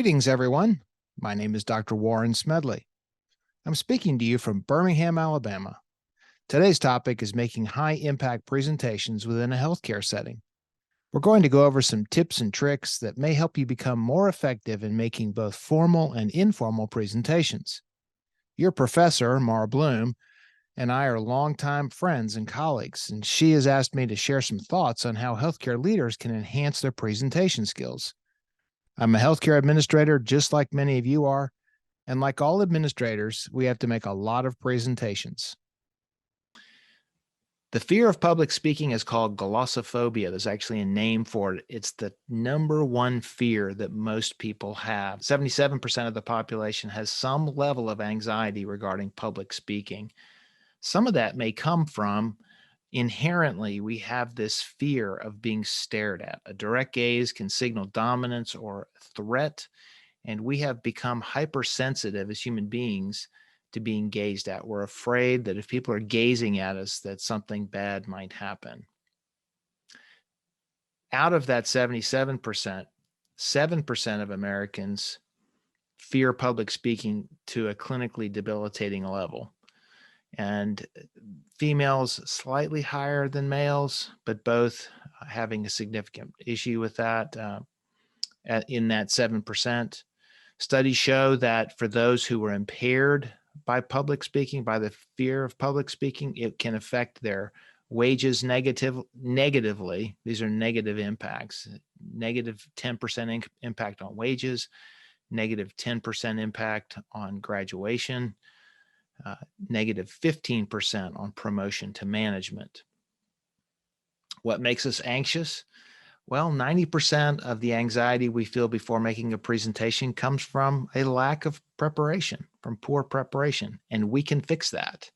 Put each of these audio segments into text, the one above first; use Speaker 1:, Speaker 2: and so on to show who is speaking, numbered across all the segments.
Speaker 1: Greetings, everyone. My name is Dr. Warren Smedley. I'm speaking to you from Birmingham, Alabama. Today's topic is making high-impact presentations within a healthcare setting. We're going to go over some tips and tricks that may help you become more effective in making both formal and informal presentations. Your professor, Mara Bloom, and I are longtime friends and colleagues, and she has asked me to share some thoughts on how healthcare leaders can enhance their presentation skills. I'm a healthcare administrator, just like many of you are, and like all administrators, we have to make a lot of presentations. The fear of public speaking is called glossophobia. There's actually a name for it. It's the number one fear that most people have. 77% of the population has some level of anxiety regarding public speaking. Some of that may come from inherently we have this fear of being stared at. A direct gaze can signal dominance or threat, and we have become hypersensitive as human beings to being gazed at. We're afraid that if people are gazing at us, that something bad might happen. Out of that 77%, 7% of Americans fear public speaking to a clinically debilitating level. And females slightly higher than males, but both having a significant issue with that in that 7%. Studies show that for those who are impaired by public speaking, by the fear of public speaking, it can affect their wages negatively. These are negative impacts, negative 10% impact on wages, negative 10% impact on graduation, negative 15% on promotion to management. What makes us anxious? Well, 90% of the anxiety we feel before making a presentation comes from a lack of preparation, from poor preparation, and we can fix that.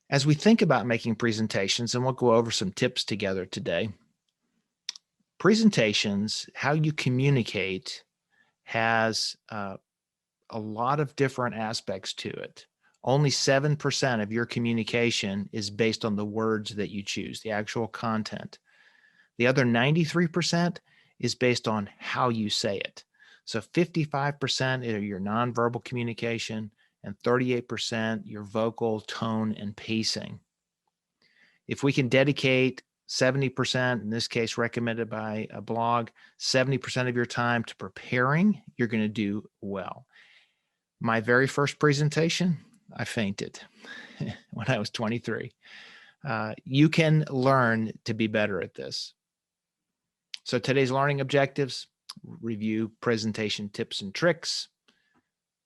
Speaker 1: As we think about making presentations, and we'll go over some tips together today, presentations, how you communicate, has a lot of different aspects to it. Only 7% of your communication is based on the words that you choose, the actual content. The other 93% is based on how you say it. So 55% are your nonverbal communication and 38% your vocal tone and pacing. If we can dedicate 70%, in this case recommended by a blog, 70% of your time to preparing, you're going to do well. My very first presentation, I fainted when I was 23. You can learn to be better at this. So today's learning objectives: review presentation tips and tricks,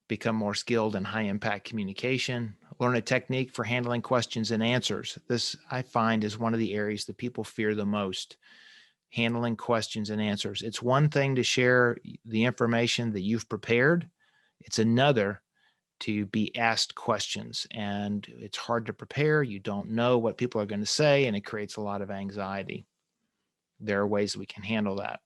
Speaker 1: become more skilled in high impact communication, learn a technique for handling questions and answers. This, I find, is one of the areas that people fear the most, handling questions and answers. It's one thing to share the information that you've prepared. It's another to be asked questions, and it's hard to prepare. You don't know what people are going to say, and it creates a lot of anxiety. There are ways we can handle that.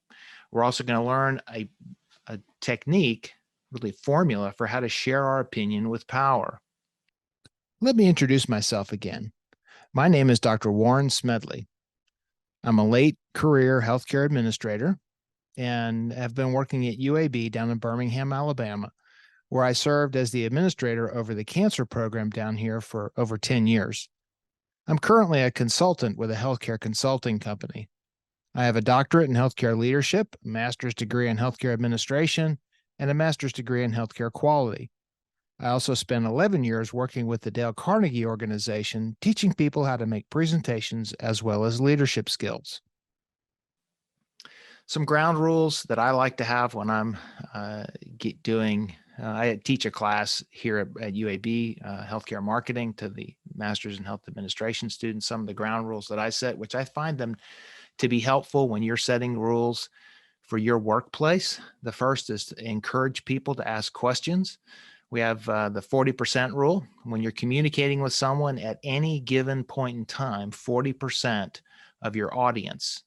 Speaker 1: We're also going to learn a technique, really formula, for how to share our opinion with power. Let me introduce myself again. My name is Dr. Warren Smedley. I'm a late career healthcare administrator and have been working at UAB down in Birmingham, Alabama, where I served as the administrator over the cancer program down here for over 10 years. I'm currently a consultant with a healthcare consulting company. I have a doctorate in healthcare leadership, a master's degree in healthcare administration, and a master's degree in healthcare quality. I also spent 11 years working with the Dale Carnegie organization, teaching people how to make presentations as well as leadership skills. Some ground rules that I like to have when I'm I teach a class here at UAB, healthcare marketing, to the master's in health administration students. Some of the ground rules that I set, which I find them to be helpful when you're setting rules for your workplace. The first is to encourage people to ask questions. We have the 40% rule. When you're communicating with someone at any given point in time, 40% of your audience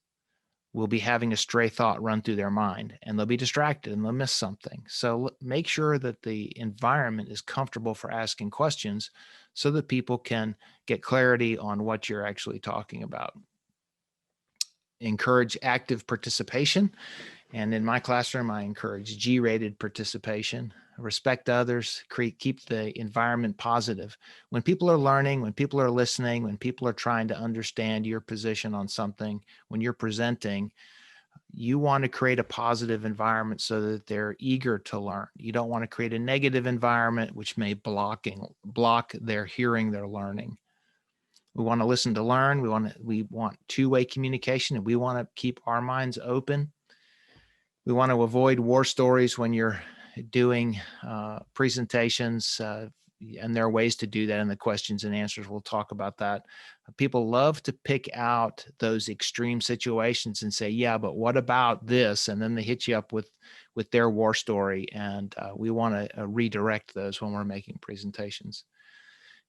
Speaker 1: will be having a stray thought run through their mind, and they'll be distracted and they'll miss something. So make sure that the environment is comfortable for asking questions so that people can get clarity on what you're actually talking about. Encourage active participation. And in my classroom, I encourage G-rated participation, respect others, keep the environment positive. When people are learning, when people are listening, when people are trying to understand your position on something, when you're presenting, you want to create a positive environment so that they're eager to learn. You don't want to create a negative environment which may block their hearing, their learning. We want to listen to learn. We want two-way communication, and we want to keep our minds open. We want to avoid war stories when you're doing presentations, and there are ways to do that in the questions and answers. We'll talk about that. People love to pick out those extreme situations and say, yeah, but what about this? And then they hit you up with their war story. And we want to redirect those when we're making presentations.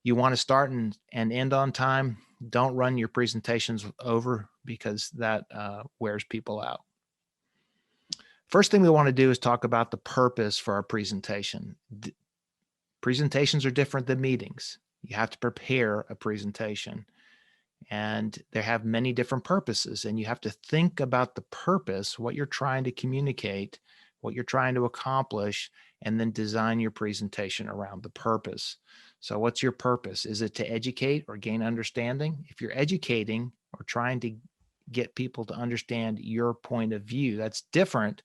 Speaker 1: You want to start and end on time. Don't run your presentations over, because that wears people out. First thing we want to do is talk about the purpose for our presentation. Presentations are different than meetings. You have to prepare a presentation, and they have many different purposes, and you have to think about the purpose, what you're trying to communicate, what you're trying to accomplish, and then design your presentation around the purpose. So what's your purpose? Is it to educate or gain understanding? If you're educating or trying to get people to understand your point of view, that's different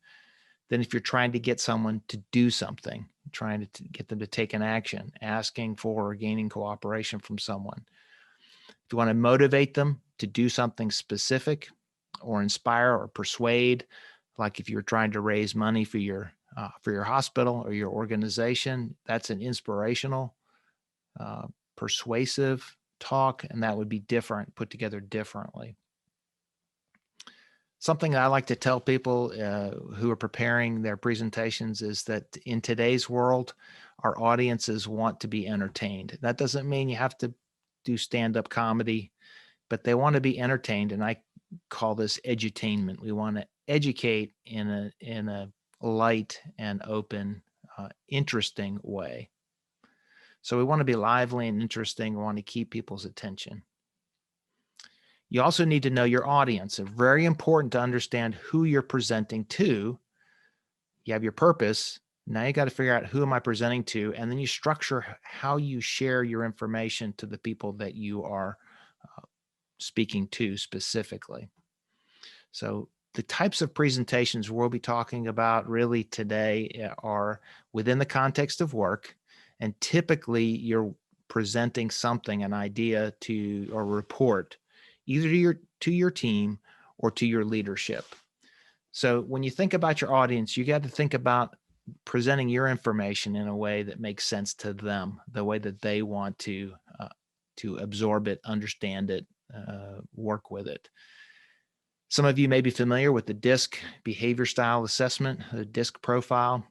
Speaker 1: than if you're trying to get someone to do something, trying to get them to take an action, asking for or gaining cooperation from someone. If you want to motivate them to do something specific or inspire or persuade, like if you're trying to raise money for your hospital or your organization, that's an inspirational, persuasive talk, and that would be different, put together differently. Something I like to tell people who are preparing their presentations is that in today's world, our audiences want to be entertained. That doesn't mean you have to do stand-up comedy, but they want to be entertained, and I call this edutainment. We want to educate in a light and open, interesting way. So we want to be lively and interesting. We want to keep people's attention. You also need to know your audience. It's very important to understand who you're presenting to. You have your purpose. Now you got to figure out, who am I presenting to? And then you structure how you share your information to the people that you are speaking to specifically. So the types of presentations we'll be talking about really today are within the context of work. And typically you're presenting something, an idea to or report, either to your team or to your leadership. So when you think about your audience, you got to think about presenting your information in a way that makes sense to them, the way that they want to absorb it, understand it, work with it. Some of you may be familiar with the DISC behavior style assessment, the DISC profile.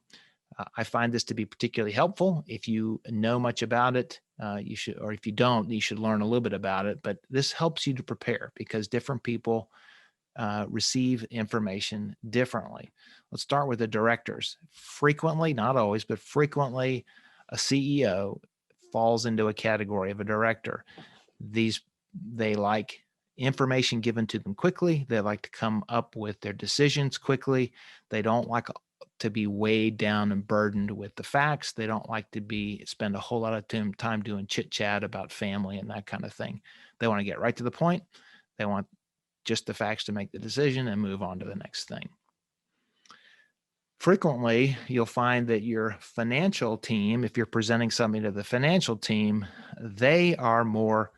Speaker 1: I find this to be particularly helpful. If you know much about it, you should, or if you don't, you should learn a little bit about it. But this helps you to prepare, because different people receive information differently. Let's start with the directors. Frequently, not always, but frequently, a CEO falls into a category of a director. They like information given to them quickly. They like to come up with their decisions quickly. They don't like to be weighed down and burdened with the facts. They don't like to spend a whole lot of time doing chit chat about family and that kind of thing. They want to get right to the point. They want just the facts to make the decision and move on to the next thing. Frequently, you'll find that your financial team, if you're presenting something to the financial team, they are more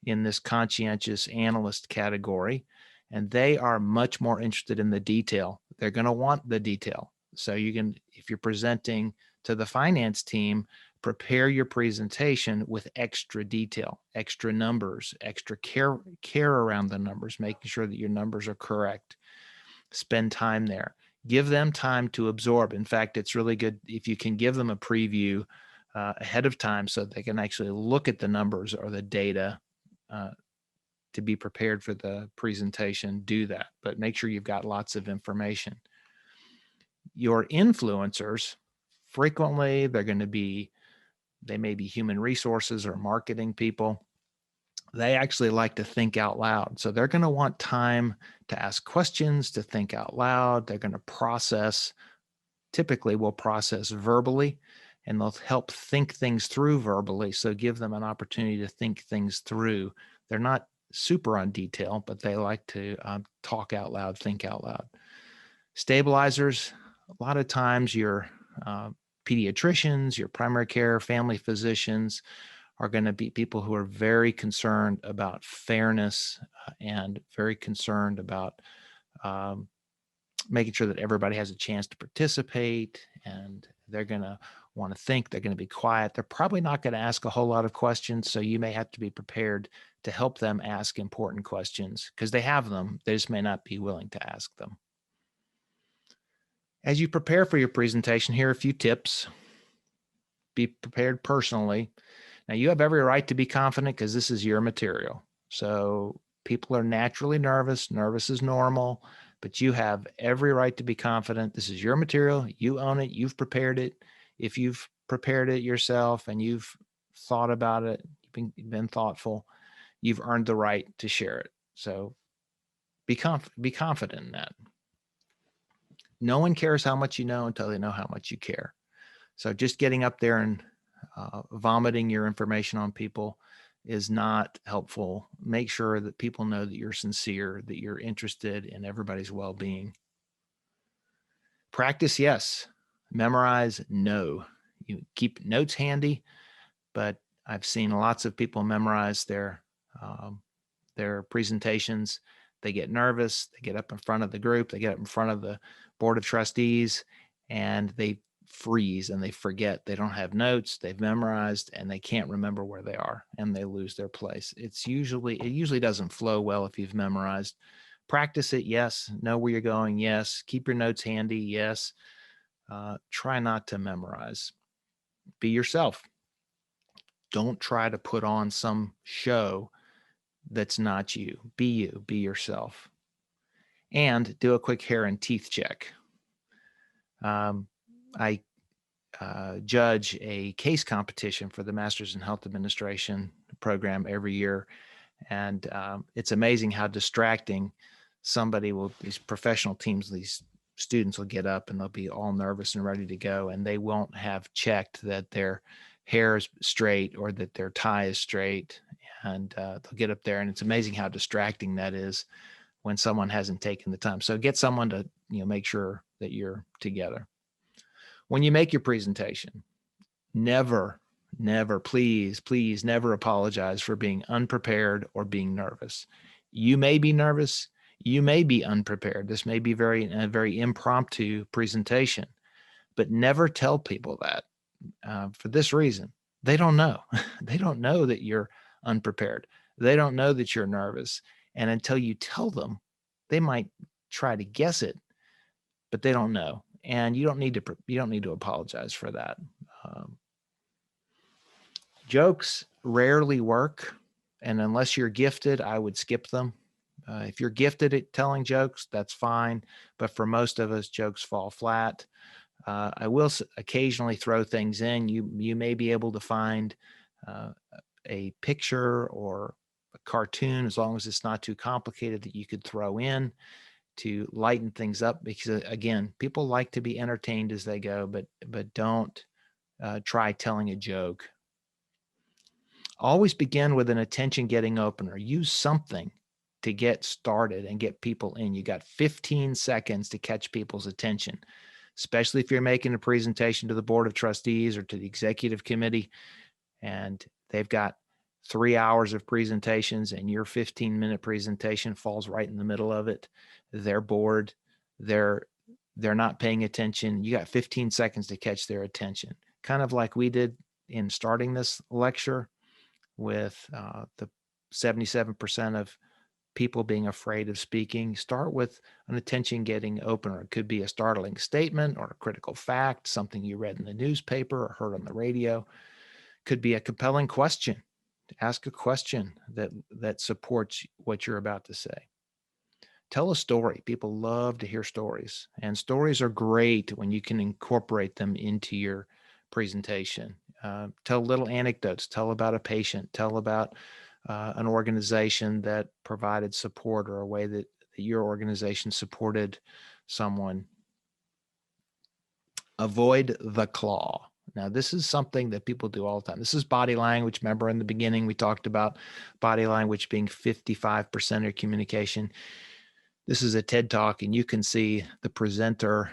Speaker 1: in this conscientious analyst category, and they are much more interested in the detail. They're going to want the detail. So if you're presenting to the finance team, prepare your presentation with extra detail, extra numbers, extra care around the numbers, making sure that your numbers are correct. Spend time there. Give them time to absorb. In fact, it's really good if you can give them a preview ahead of time so they can actually look at the numbers or the data to be prepared for the presentation. Do that, but make sure you've got lots of information. Your influencers, frequently they may be human resources or marketing people. they actually like to think out loud. So they're going to want time to ask questions, to think out loud. They're going to process, typically will process verbally, and they'll help think things through verbally. So give them an opportunity to think things through. They're not super on detail, but they like to talk out loud, think out loud. Stabilizers, a lot of times your pediatricians, your primary care, family physicians are going to be people who are very concerned about fairness and very concerned about um, making sure that everybody has a chance to participate, and they're going to want to think, they're going to be quiet. They're probably not going to ask a whole lot of questions. So you may have to be prepared to help them ask important questions because they have them. They just may not be willing to ask them. As you prepare for your presentation, here are a few tips. Be prepared personally. Now, you have every right to be confident because this is your material. So people are naturally nervous. Nervous is normal, but you have every right to be confident. This is your material. You own it. You've prepared it. If you've prepared it yourself and you've thought about it, you've been thoughtful, you've earned the right to share it. So be confident in that. No one cares how much you know until they know how much you care. So just getting up there and vomiting your information on people is not helpful. Make sure that people know that you're sincere, that you're interested in everybody's well-being. Practice, yes. Memorize, no. You keep notes handy, but I've seen lots of people memorize their presentations. They get nervous. They get up in front of the group. They get up in front of the board of trustees, and they freeze and they forget. They don't have notes. They've memorized and they can't remember where they are, and they lose their place. It usually doesn't flow well if you've memorized. Practice it, yes. Know where you're going, yes. Keep your notes handy, yes. Try not to memorize. Be yourself. Don't try to put on some show that's not you. Be you. Be yourself. And do a quick hair and teeth check. I judge a case competition for the Masters in Health Administration program every year. And it's amazing how distracting these professional teams, these students will get up and they'll be all nervous and ready to go. And they won't have checked that their hair is straight or that their tie is straight. And they'll get up there, and it's amazing how distracting that is when someone hasn't taken the time. So get someone to, make sure that you're together. When you make your presentation, never, please, never apologize for being unprepared or being nervous. You may be nervous. You may be unprepared. This may be a very impromptu presentation, but never tell people that for this reason. They don't know. They don't know that you're unprepared. They don't know that you're nervous. And until you tell them, they might try to guess it, but they don't know. And you don't need to apologize for that. Jokes rarely work, and unless you're gifted, I would skip them. If you're gifted at telling jokes, that's fine, but for most of us, jokes fall flat. I will occasionally throw things in. You may be able to find a picture or a cartoon, as long as it's not too complicated, that you could throw in to lighten things up, because again, people like to be entertained as they go, but don't try telling a joke. Always begin with an attention-getting opener. Use something to get started and get people in. You got 15 seconds to catch people's attention, especially if you're making a presentation to the board of trustees or to the executive committee, and they've got 3 hours of presentations and your 15-minute presentation falls right in the middle of it. They're bored. They're not paying attention. You got 15 seconds to catch their attention. Kind of like we did in starting this lecture with the 77% of people being afraid of speaking. Start with an attention-getting opener. It could be a startling statement or a critical fact, something you read in the newspaper or heard on the radio. Could be a compelling question. Ask a question that supports what you're about to say. Tell a story. People love to hear stories, and stories are great when you can incorporate them into your presentation. Tell little anecdotes. Tell about a patient. Tell about an organization that provided support or a way that your organization supported someone. Avoid the claw. Now, this is something that people do all the time. This is body language. Remember in the beginning, we talked about body language being 55% of your communication. This is a TED Talk, and you can see the presenter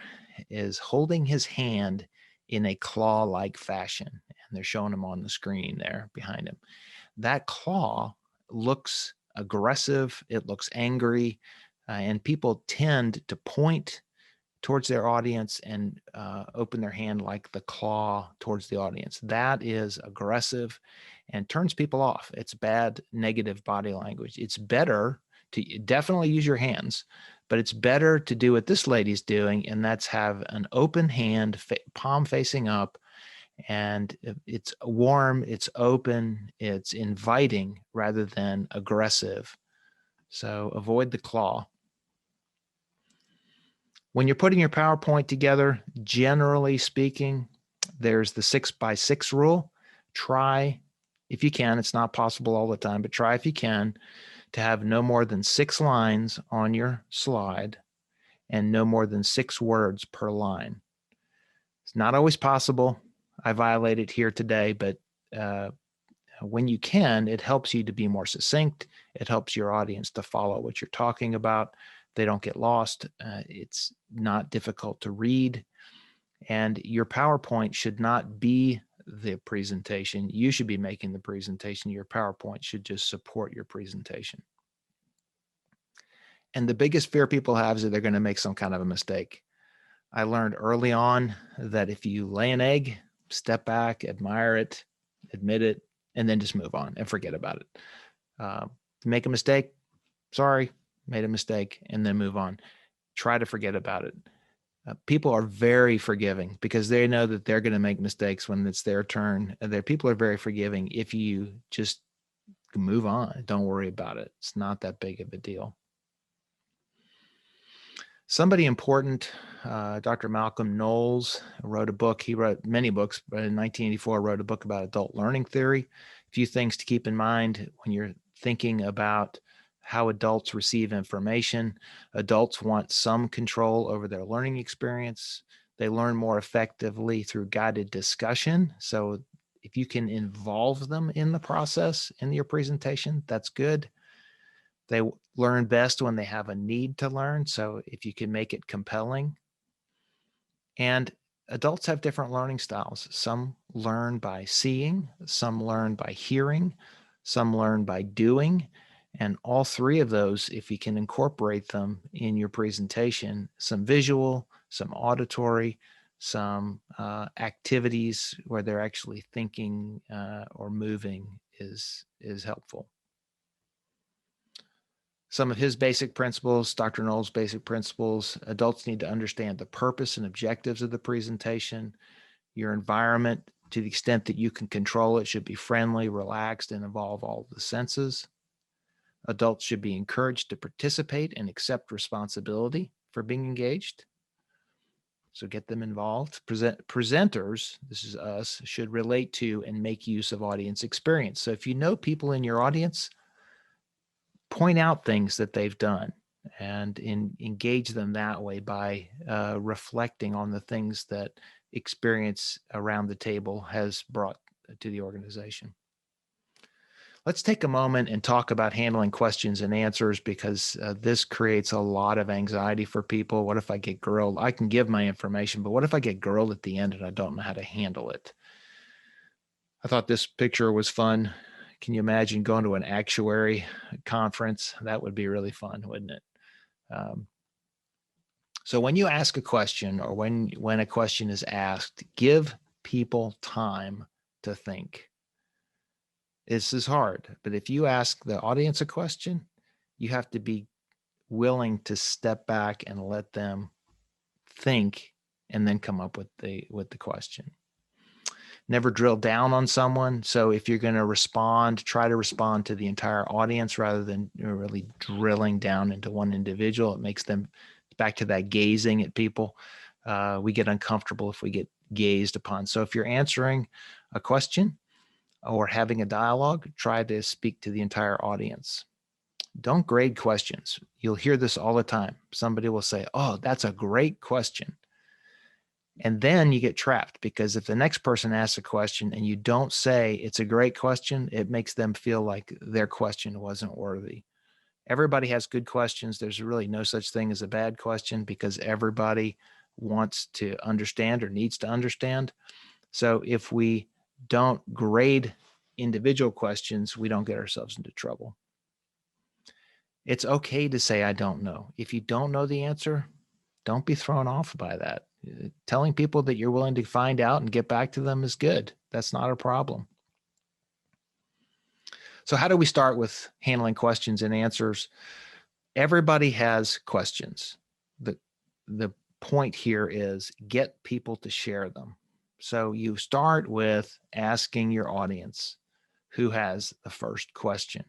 Speaker 1: is holding his hand in a claw-like fashion. And they're showing him on the screen there behind him. That claw looks aggressive. It looks angry. And people tend to point towards their audience and open their hand like the claw towards the audience. That is aggressive and turns people off. It's bad, negative body language. It's better to definitely use your hands, but it's better to do what this lady's doing, and that's have an open hand, palm facing up, and it's warm, it's open, it's inviting rather than aggressive. So avoid the claw. When you're putting your PowerPoint together, generally speaking, there's the 6x6 rule. Try, if you can, it's not possible all the time, but try if you can to have no more than 6 lines on your slide and no more than 6 words per line. It's not always possible. I violate it here today, but when you can, it helps you to be more succinct. It helps your audience to follow what you're talking about. They don't get lost. It's not difficult to read. And your PowerPoint should not be the presentation. You should be making the presentation. Your PowerPoint should just support your presentation. And the biggest fear people have is that they're going to make some kind of a mistake. I learned early on that if you lay an egg, step back, admire it, admit it, and then just move on and forget about it. Make a mistake, sorry, made a mistake, and then move on. Try to forget about it. People are very forgiving because they know that they're going to make mistakes when it's their turn. People are very forgiving if you just move on. Don't worry about it. It's not that big of a deal. Somebody important, Dr. Malcolm Knowles, wrote a book. He wrote many books, but in 1984 wrote a book about adult learning theory. A few things to keep in mind when you're thinking about how adults receive information. Adults want some control over their learning experience. They learn more effectively through guided discussion. So if you can involve them in the process in your presentation, that's good. They learn best when they have a need to learn. So if you can make it compelling. And adults have different learning styles. Some learn by seeing, some learn by hearing, some learn by doing. And all 3 of those, if you can incorporate them in your presentation, some visual, some auditory, some activities where they're actually thinking or moving is helpful. Some of his basic principles, Dr. Knowles' basic principles: adults need to understand the purpose and objectives of the presentation. Your environment, to the extent that you can control it, should be friendly, relaxed, and involve all the senses. Adults should be encouraged to participate and accept responsibility for being engaged. So get them involved. Presenters, this is us, should relate to and make use of audience experience. So if you know people in your audience, point out things that they've done and engage them that way by reflecting on the things that experience around the table has brought to the organization. Let's take a moment and talk about handling questions and answers, because this creates a lot of anxiety for people. What if I get grilled? I can give my information, but what if I get grilled at the end and I don't know how to handle it? I thought this picture was fun. Can you imagine going to an actuary conference? That would be really fun, wouldn't it? So when you ask a question, or when a question is asked, give people time to think. This is hard, but if you ask the audience a question, you have to be willing to step back and let them think and then come up with the question. Never drill down on someone. So if you're going to respond, try to respond to the entire audience rather than really drilling down into one individual. It makes them, back to that gazing at people. We get uncomfortable if we get gazed upon. So if you're answering a question, or having a dialogue, try to speak to the entire audience. Don't grade questions. You'll hear this all the time. Somebody will say, "Oh, that's a great question." And then you get trapped, because if the next person asks a question and you don't say it's a great question, it makes them feel like their question wasn't worthy. Everybody has good questions. There's really no such thing as a bad question, because everybody wants to understand or needs to understand. So if we don't grade individual questions, we don't get ourselves into trouble. It's okay to say, I don't know. If you don't know the answer, don't be thrown off by that. Telling people that you're willing to find out and get back to them is good. That's not a problem. So how do we start with handling questions and answers? Everybody has questions. The point here is get people to share them. So you start with asking your audience who has the first question.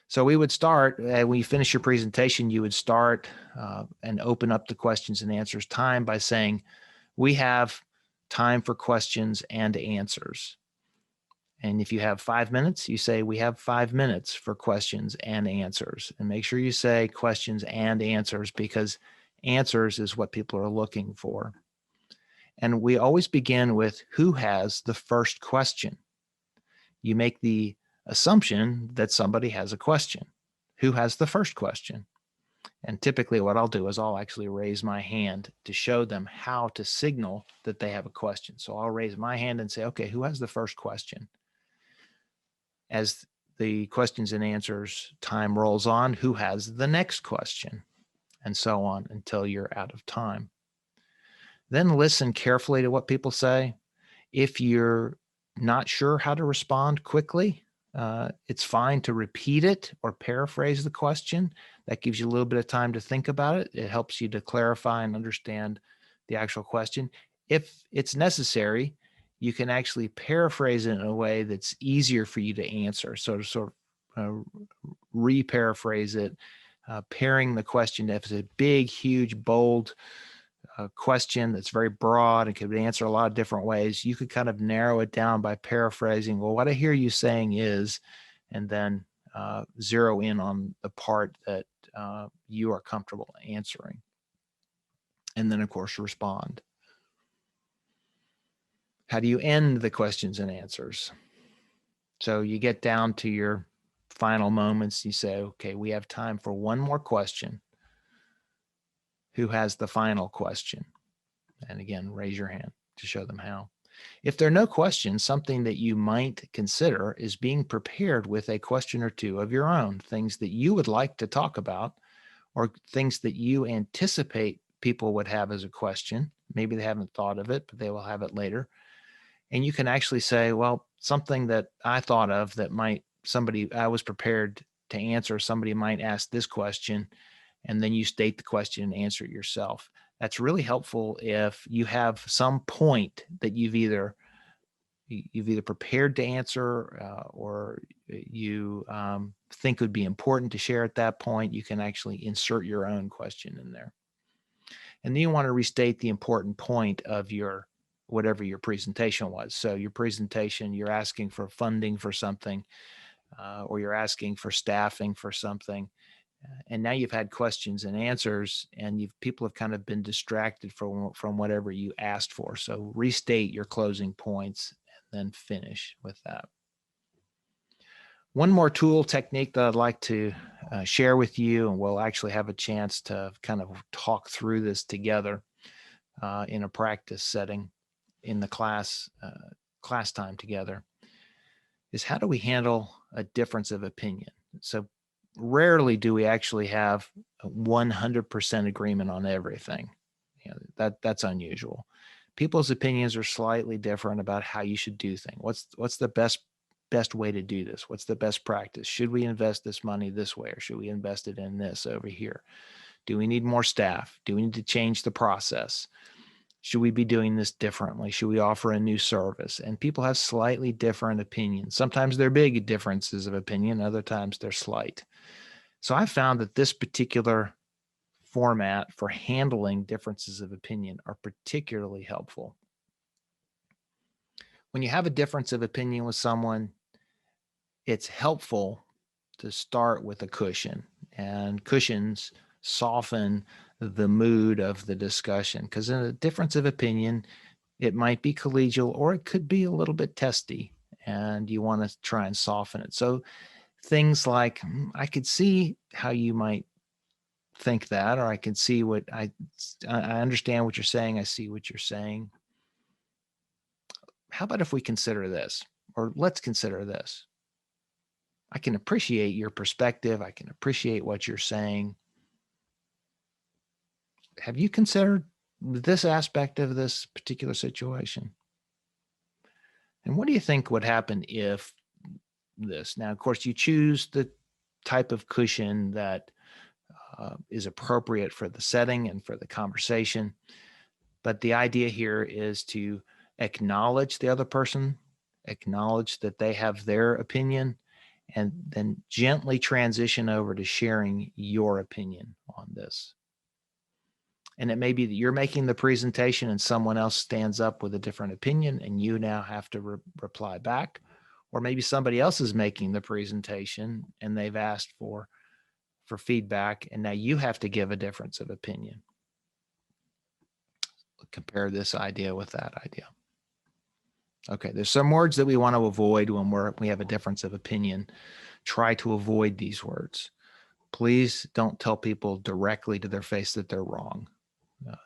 Speaker 1: So we would start, when you finish your presentation, you would start and open up the questions and answers time by saying, we have time for questions and answers. And if you have 5 minutes, you say, we have 5 minutes for questions and answers. And make sure you say questions and answers, because answers is what people are looking for. And we always begin with who has the first question. You make the assumption that somebody has a question. Who has the first question? And typically what I'll do is I'll actually raise my hand to show them how to signal that they have a question. So I'll raise my hand and say, okay, who has the first question? As the questions and answers time rolls on, who has the next question? And so on until you're out of time. Then listen carefully to what people say. If you're not sure how to respond quickly, it's fine to repeat it or paraphrase the question. That gives you a little bit of time to think about it. It helps you to clarify and understand the actual question. If it's necessary, you can actually paraphrase it in a way that's easier for you to answer. So to sort of re-paraphrase it, pairing the question. If it's a big, huge, bold question that's very broad and could be answered a lot of different ways, you could kind of narrow it down by paraphrasing. Well, what I hear you saying is, and then zero in on the part that you are comfortable answering. And then, of course, respond. How do you end the questions and answers? So you get down to your final moments. You say, okay, we have time for one more question. Who has the final question? And again, raise your hand to show them how. If there are no questions, something that you might consider is being prepared with a question or two of your own, things that you would like to talk about, or things that you anticipate people would have as a question. Maybe they haven't thought of it, but they will have it later. And you can actually say, well, something that I thought of that I was prepared to answer, somebody might ask this question, and then you state the question and answer it yourself. That's really helpful if you have some point that you've either prepared to answer or you think would be important to share at that point. You can actually insert your own question in there. And then you want to restate the important point of whatever your presentation was. So your presentation, you're asking for funding for something, or you're asking for staffing for something. And now you've had questions and answers, and people have kind of been distracted from whatever you asked for. So restate your closing points and then finish with that. One more tool technique that I'd like to share with you, and we'll actually have a chance to kind of talk through this together in a practice setting in the class time together, is how do we handle a difference of opinion? So rarely do we actually have 100% agreement on everything. That's unusual. People's opinions are slightly different about how you should do things. What's the best way to do this? What's the best practice? Should we invest this money this way, or should we invest it in this over here? Do we need more staff? Do we need to change the process? Should we be doing this differently? Should we offer a new service? And people have slightly different opinions. Sometimes they're big differences of opinion. Other times they're slight. So I found that this particular format for handling differences of opinion are particularly helpful. When you have a difference of opinion with someone, it's helpful to start with a cushion, and cushions soften the mood of the discussion, because in a difference of opinion, it might be collegial or it could be a little bit testy, and you want to try and soften it. So things like, I could see how you might think that, or I can see what I understand what you're saying. I see what you're saying. How about if we consider this, or let's consider this? I can appreciate your perspective. I can appreciate what you're saying. Have you considered this aspect of this particular situation? And what do you think would happen if this? Now, of course, you choose the type of cushion that is appropriate for the setting and for the conversation. But the idea here is to acknowledge the other person, acknowledge that they have their opinion, and then gently transition over to sharing your opinion on this. And it may be that you're making the presentation and someone else stands up with a different opinion and you now have to reply back. Or maybe somebody else is making the presentation and they've asked for feedback, and now you have to give a difference of opinion. Compare this idea with that idea. Okay, there's some words that we want to avoid when we have a difference of opinion. Try to avoid these words. Please don't tell people directly to their face that they're wrong.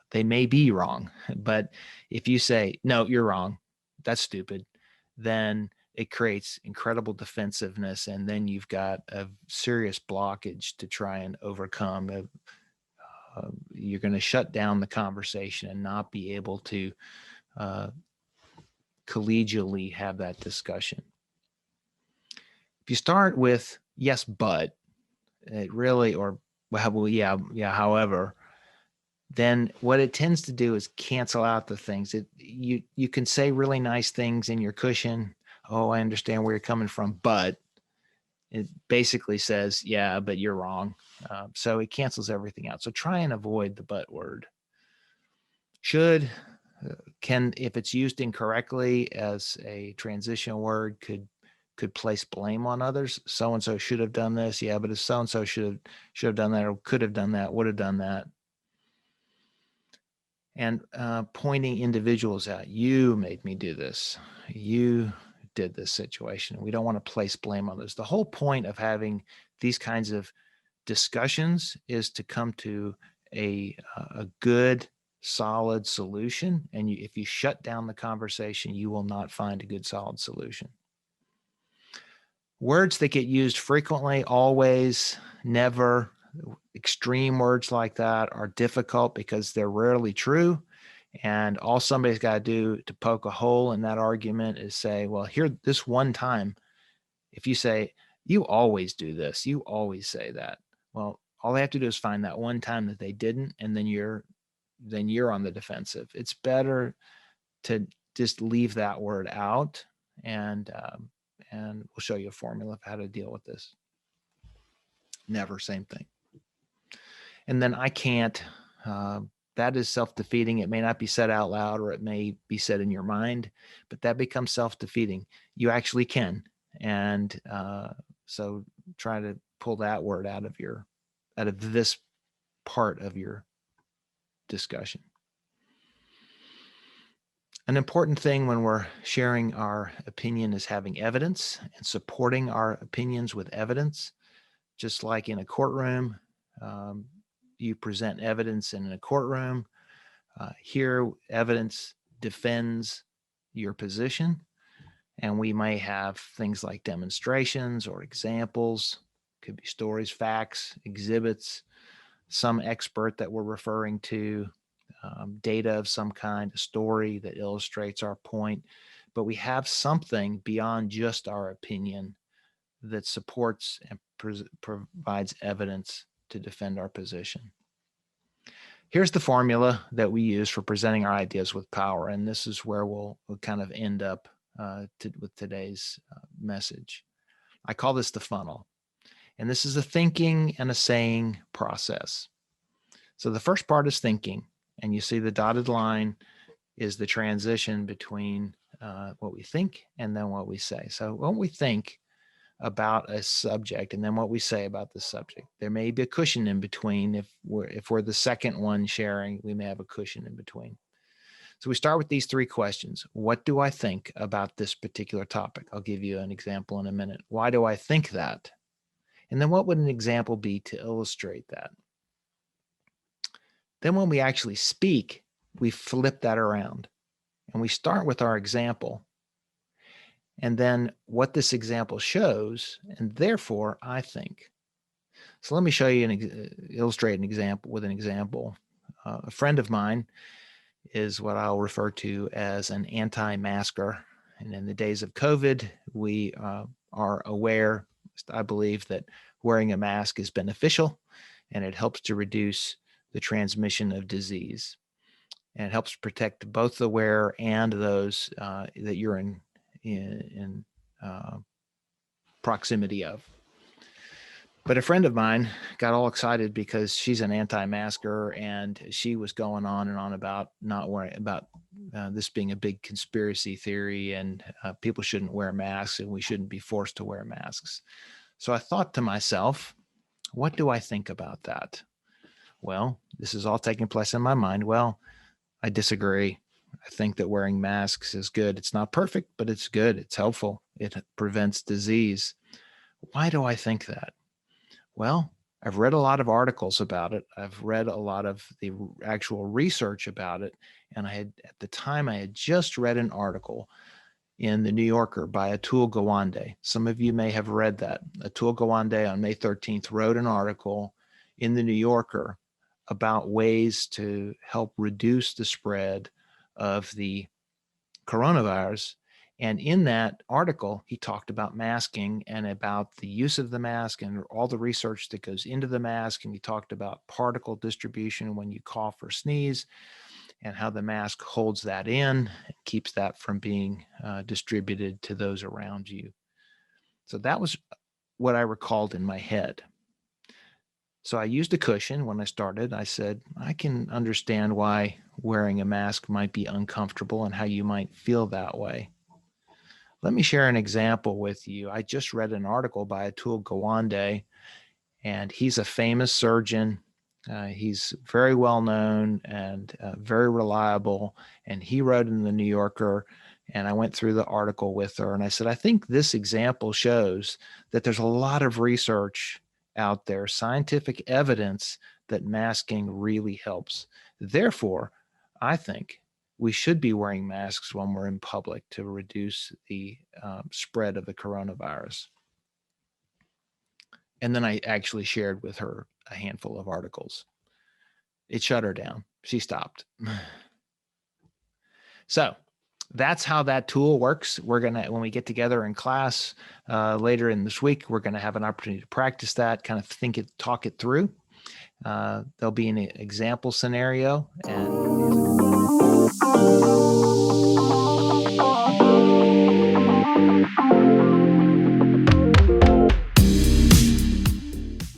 Speaker 1: They may be wrong, but if you say, no, you're wrong, that's stupid, then it creates incredible defensiveness. And then you've got a serious blockage to try and overcome. You're going to shut down the conversation and not be able to collegially have that discussion. If you start with yes, but it really, or well, yeah, however, then what it tends to do is cancel out the things. You can say really nice things in your cushion. Oh, I understand where you're coming from, but it basically says, yeah, but you're wrong. So it cancels everything out. So try and avoid the but word. Should, can, if it's used incorrectly as a transition word, could place blame on others. So-and-so should have done this. Yeah, but if so-and-so should have done that, or could have done that, would have done that. And pointing individuals out. You made me do this. You did this situation. We don't want to place blame on others. The whole point of having these kinds of discussions is to come to a good, solid solution. And if you shut down the conversation, you will not find a good, solid solution. Words that get used frequently, always, never, extreme words like that are difficult because they're rarely true. And all somebody's got to do to poke a hole in that argument is say, well, here, this one time, if you say, you always do this, you always say that. Well, all they have to do is find that one time that they didn't, and then you're on the defensive. It's better to just leave that word out, and we'll show you a formula of how to deal with this. Never, same thing. And then I can't, that is self-defeating. It may not be said out loud, or it may be said in your mind, but that becomes self-defeating. You actually can. And so try to pull that word out of this part of your discussion. An important thing when we're sharing our opinion is having evidence and supporting our opinions with evidence. Just like in a courtroom, you present evidence in a courtroom. Here, evidence defends your position, and we may have things like demonstrations or examples. Could be stories, facts, exhibits, some expert that we're referring to, data of some kind, a story that illustrates our point. But we have something beyond just our opinion that supports and provides evidence to defend our position. Here's the formula that we use for presenting our ideas with power, and this is where we'll kind of end up with today's message. I call this the funnel, and this is a thinking and a saying process. So the first part is thinking, and you see the dotted line is the transition between what we think, and then what we say. So what we think about a subject and then what we say about the subject. There may be a cushion in between. If we're the second one sharing, we may have a cushion in between. So we start with these three questions. What do I think about this particular topic? I'll give you an example in a minute. Why do I think that? And then what would an example be to illustrate that? Then when we actually speak, we flip that around and we start with our example and then what this example shows, and therefore I think. So let me show you illustrate an example with an example. A friend of mine is what I'll refer to as an anti-masker. And in the days of COVID, we are aware, I believe, that wearing a mask is beneficial and it helps to reduce the transmission of disease. And it helps protect both the wearer and those that you're in proximity of. But a friend of mine got all excited because she's an anti-masker and she was going on and on about not wearing, about this being a big conspiracy theory and people shouldn't wear masks and we shouldn't be forced to wear masks. So I thought to myself, what do I think about that? Well, this is all taking place in my mind. Well, I disagree. I think that wearing masks is good. It's not perfect, but it's good. It's helpful. It prevents disease. Why do I think that? Well, I've read a lot of articles about it. I've read a lot of the actual research about it. And at the time, I had just read an article in the New Yorker by Atul Gawande. Some of you may have read that. Atul Gawande on May 13th wrote an article in the New Yorker about ways to help reduce the spread of the coronavirus. And in that article, he talked about masking and about the use of the mask and all the research that goes into the mask. And he talked about particle distribution when you cough or sneeze and how the mask holds that in and keeps that from being distributed to those around you. So that was what I recalled in my head. So I used a cushion when I started. I said, I can understand why wearing a mask might be uncomfortable and how you might feel that way. Let me share an example with you. I just read an article by Atul Gawande, and he's a famous surgeon. He's very well known and very reliable. And he wrote in the New Yorker, and I went through the article with her, and I said, I think this example shows that there's a lot of research out there, scientific evidence that masking really helps. Therefore, I think we should be wearing masks when we're in public to reduce the spread of the coronavirus. And then I actually shared with her a handful of articles. It shut her down. She stopped. So that's how that tool works. We're going to, when we get together in class later in this week, we're going to have an opportunity to practice that, kind of think it, talk it through. There'll be an example scenario and